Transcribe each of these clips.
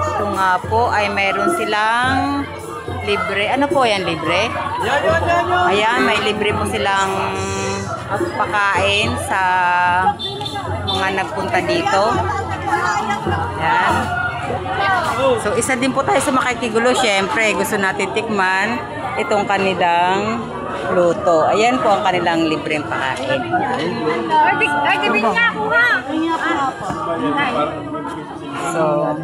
Ito nga po ay mayroon silang libre. Ano po yan, libre? Ayan, may libre po silang pakain sa mga nagpunta dito. Ayan. So, isa din po tayo sa makikigulo. Siyempre, gusto natin tikman itong kanilang luto. Ayan po ang kanilang libreng pakain. So,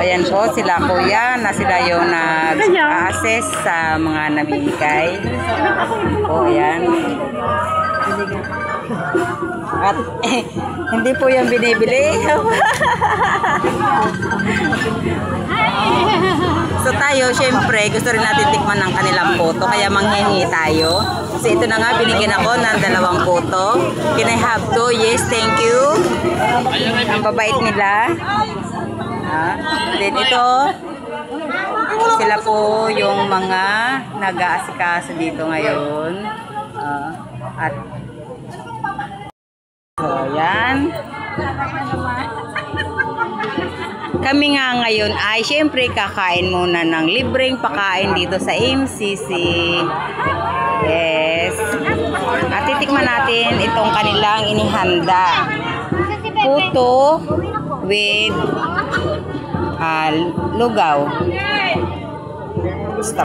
ayan po sila kuya na sila yung nag-assess sa mga namimigay. O, ayan. At hindi po yung binibili. So tayo, syempre, gusto rin natin tikman ng kanilang puto. Kaya manghingi tayo. Kasi ito na nga, binigyan ako ng 2 puto. Can I have 2? Yes, thank you. Ang babait nila. Then ito, sila po yung mga nag-aasikaso dito ngayon. At so, yan. Kami nga ngayon ay syempre kakain muna ng libreng pakain dito sa MCC. Yes. At titikman natin itong kanilang inihanda. Puto with lugaw. Stop.